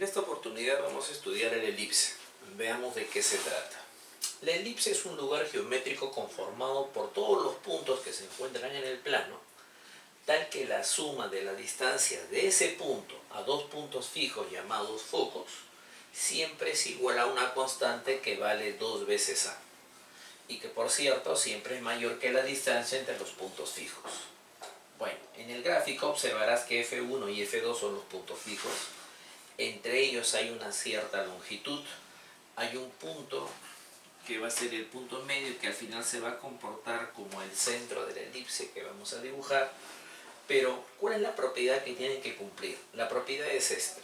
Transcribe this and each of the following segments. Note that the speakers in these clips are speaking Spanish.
En esta oportunidad vamos a estudiar el elipse. Veamos de qué se trata. La elipse es un lugar geométrico conformado por todos los puntos que se encuentran en el plano, tal que la suma de la distancia de ese punto a dos puntos fijos llamados focos siempre es igual a una constante que vale 2 veces a, y que por cierto siempre es mayor que la distancia entre los puntos fijos. Bueno, en el gráfico observarás que F1 y F2 son los puntos fijos. Entre ellos hay una cierta longitud. Hay un punto que va a ser el punto medio, que al final se va a comportar como el centro de la elipse que vamos a dibujar. Pero, ¿cuál es la propiedad que tienen que cumplir? La propiedad es esta: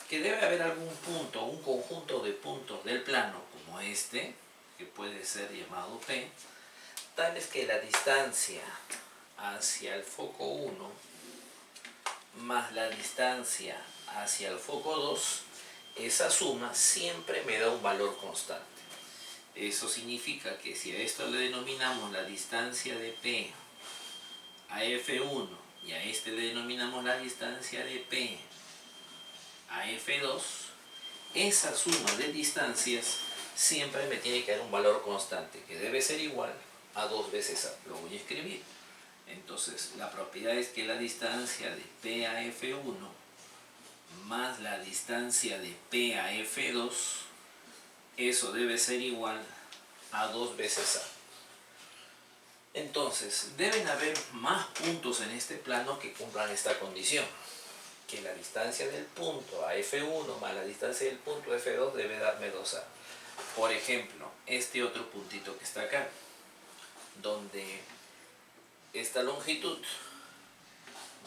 que debe haber algún punto, un conjunto de puntos del plano, como este, que puede ser llamado P, tales que la distancia hacia el foco 1 más la distancia hacia el foco 2, esa suma siempre me da un valor constante. Eso significa que si a esto le denominamos la distancia de P a F1 y a este le denominamos la distancia de P a F2, esa suma de distancias siempre me tiene que dar un valor constante, que debe ser igual a 2 veces a. Lo voy a escribir. Entonces, la propiedad es que la distancia de P a F1 más la distancia de P a F2, eso debe ser igual a 2 veces a. Entonces, deben haber más puntos en este plano que cumplan esta condición, que la distancia del punto a F1 más la distancia del punto a F2 debe darme 2a. Por ejemplo, este otro puntito que está acá, donde esta longitud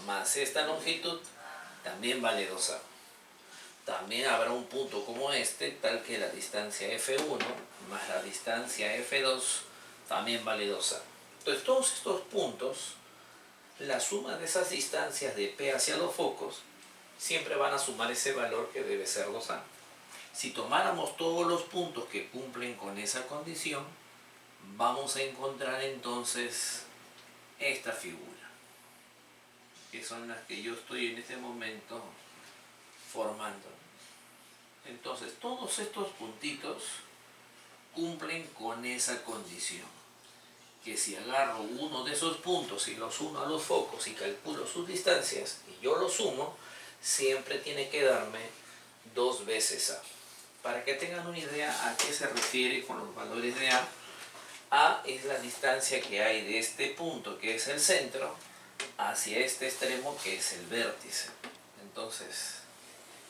más esta longitud también vale 2a. También habrá un punto como este, tal que la distancia F1 más la distancia F2 también vale 2a. Entonces, todos estos puntos, la suma de esas distancias de P hacia los focos, siempre van a sumar ese valor que debe ser 2a. Si tomáramos todos los puntos que cumplen con esa condición, vamos a encontrar entonces esta figura, que son las que yo estoy en este momento formando. Entonces, todos estos puntitos cumplen con esa condición, que si agarro uno de esos puntos y los uno a los focos y calculo sus distancias y yo los sumo, siempre tiene que darme 2 veces a. Para que tengan una idea a qué se refiere con los valores de a es la distancia que hay de este punto, que es el centro, hacia este extremo, que es el vértice. Entonces,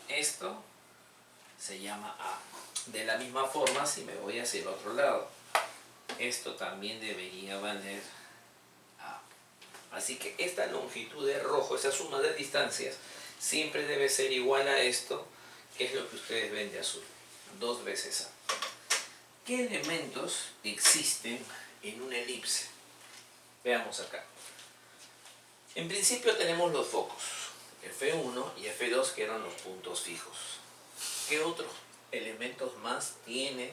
esto se llama a. De la misma forma, si me voy hacia el otro lado, esto también debería valer a. Así que esta longitud de rojo, esa suma de distancias, siempre debe ser igual a esto, que es lo que ustedes ven de azul, 2 veces a. ¿Qué elementos existen en una elipse? Veamos acá. En principio tenemos los focos, F1 y F2, que eran los puntos fijos. ¿Qué otros elementos más tiene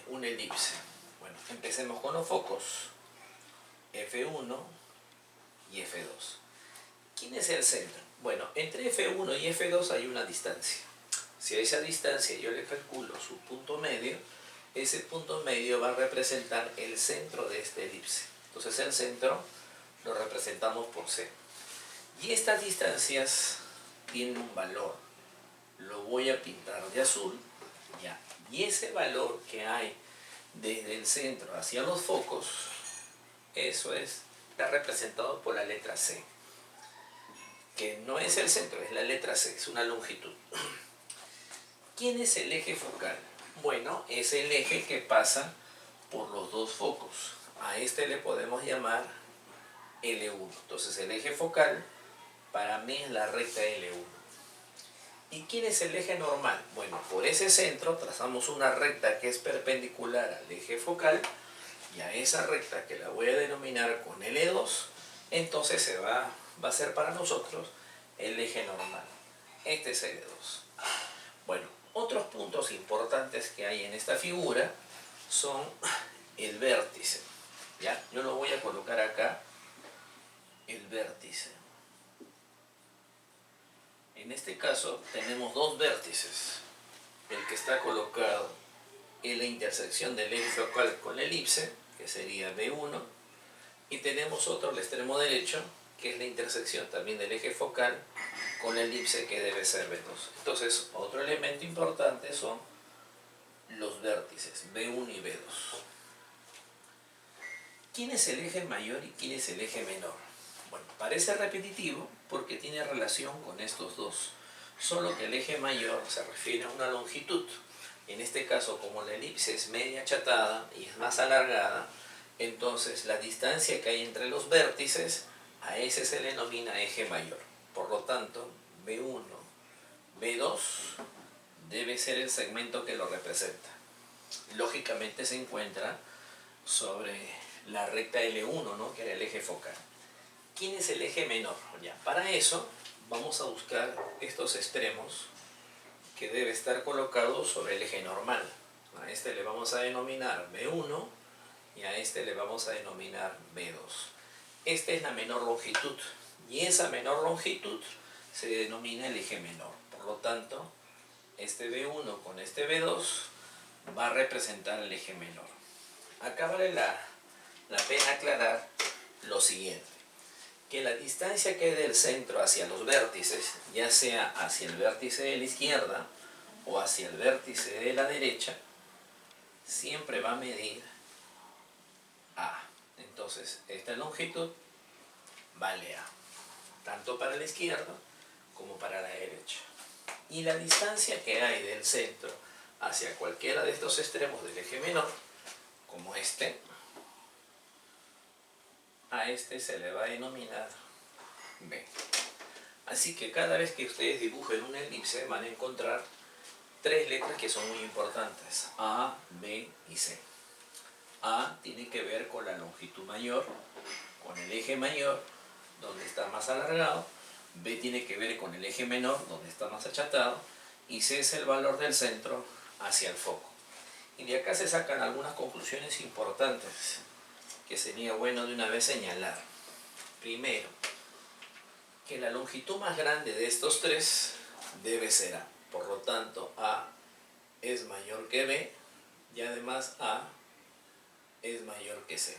una elipse? Bueno, empecemos con los focos, F1 y F2. ¿Quién es el centro? Bueno, entre F1 y F2 hay una distancia. Si a esa distancia yo le calculo su punto medio, ese punto medio va a representar el centro de esta elipse. Entonces el centro lo representamos por C. Y estas distancias tienen un valor. Lo voy a pintar de azul. Ya. Y ese valor que hay desde el centro hacia los focos, eso está representado por la letra C. Que no es el centro, es la letra C, es una longitud. ¿Quién es el eje focal? Bueno, es el eje que pasa por los dos focos. A este le podemos llamar L1. Entonces el eje focal para mí es la recta L1. ¿Y quién es el eje normal? Bueno, por ese centro trazamos una recta que es perpendicular al eje focal, y a esa recta, que la voy a denominar con L2, entonces va a ser para nosotros el eje normal. Este es L2. Bueno, otros puntos importantes que hay en esta figura son el vértice. ¿Ya? Yo lo voy a colocar acá, el vértice. En este caso tenemos dos vértices. El que está colocado en la intersección del eje focal con la elipse, que sería B1, y tenemos otro al extremo derecho, que es la intersección también del eje focal con la elipse, que debe ser B2. Entonces, otro elemento importante son los vértices B1 y B2. ¿Quién es el eje mayor y quién es el eje menor? Bueno, parece repetitivo porque tiene relación con estos dos, solo que el eje mayor se refiere a una longitud. En este caso, como la elipse es media achatada y es más alargada, entonces la distancia que hay entre los vértices, a ese se le denomina eje mayor. Por lo tanto, B1, B2 debe ser el segmento que lo representa. Lógicamente se encuentra sobre la recta L1, ¿no?, que era el eje focal. ¿Quién es el eje menor? Ya, para eso vamos a buscar estos extremos que debe estar colocado sobre el eje normal. A este le vamos a denominar B1 y a este le vamos a denominar B2. Esta es la menor longitud y esa menor longitud se denomina el eje menor. Por lo tanto, este B1 con este B2 va a representar el eje menor. Acá vale la pena aclarar lo siguiente, que la distancia que hay del centro hacia los vértices, ya sea hacia el vértice de la izquierda o hacia el vértice de la derecha, siempre va a medir A. Entonces, esta longitud vale A, tanto para la izquierda como para la derecha. Y la distancia que hay del centro hacia cualquiera de estos extremos del eje menor, como este, a este se le va a denominar B. Así que cada vez que ustedes dibujen una elipse van a encontrar tres letras que son muy importantes: A, B y C. A tiene que ver con la longitud mayor, con el eje mayor, donde está más alargado. B tiene que ver con el eje menor, donde está más achatado. Y C es el valor del centro hacia el foco. Y de acá se sacan algunas conclusiones importantes que sería bueno de una vez señalar. Primero, que la longitud más grande de estos tres debe ser A. Por lo tanto, A es mayor que B y además A es mayor que C.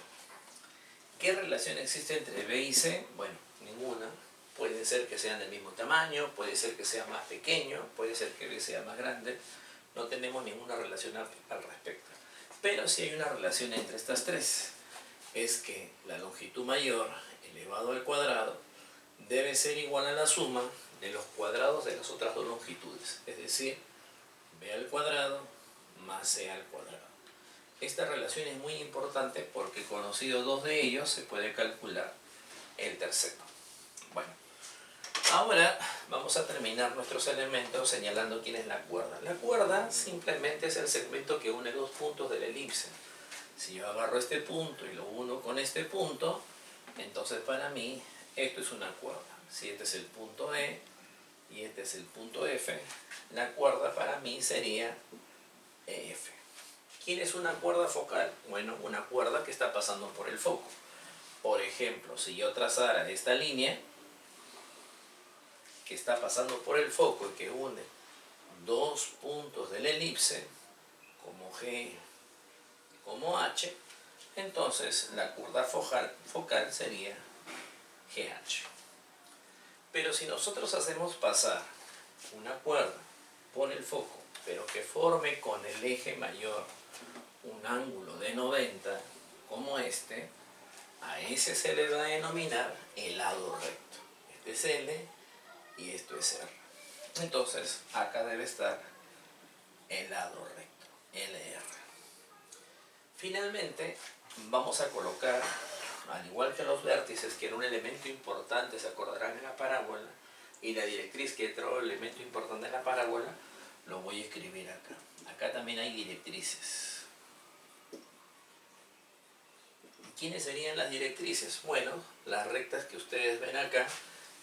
¿Qué relación existe entre B y C? Bueno, ninguna. Puede ser que sean del mismo tamaño, puede ser que sea más pequeño, puede ser que B sea más grande. No tenemos ninguna relación al respecto. Pero sí hay una relación entre estas tres. Es que la longitud mayor elevado al cuadrado debe ser igual a la suma de los cuadrados de las otras dos longitudes. Es decir, B al cuadrado más C al cuadrado. Esta relación es muy importante porque conocidos dos de ellos se puede calcular el tercero. Bueno, ahora vamos a terminar nuestros elementos señalando quién es la cuerda. La cuerda simplemente es el segmento que une dos puntos de la elipse. Si yo agarro este punto y lo uno con este punto, entonces para mí esto es una cuerda. Si este es el punto E y este es el punto F, la cuerda para mí sería EF. ¿Quién es una cuerda focal? Bueno, una cuerda que está pasando por el foco. Por ejemplo, si yo trazara esta línea que está pasando por el foco y que une dos puntos de la elipse, como G, como H, entonces la cuerda focal sería GH. Pero si nosotros hacemos pasar una cuerda por el foco, pero que forme con el eje mayor un ángulo de 90, como este, a ese se le va a denominar el lado recto. Este es L y esto es R. Entonces, acá debe estar el lado recto, LR. Finalmente, vamos a colocar, al igual que los vértices, que era un elemento importante, se acordarán en la parábola, y la directriz, que era otro elemento importante en la parábola, lo voy a escribir acá. Acá también hay directrices. ¿Quiénes serían las directrices? Bueno, las rectas que ustedes ven acá,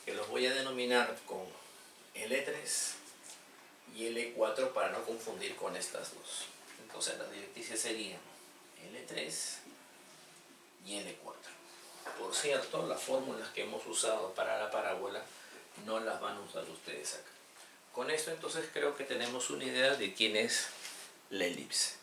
que los voy a denominar con L3 y L4 para no confundir con estas dos. Entonces las directrices serían L3 y L4. Por cierto, las fórmulas que hemos usado para la parábola no las van a usar ustedes interesa acá. Con esto entonces creo que tenemos una idea de quién es la elipse.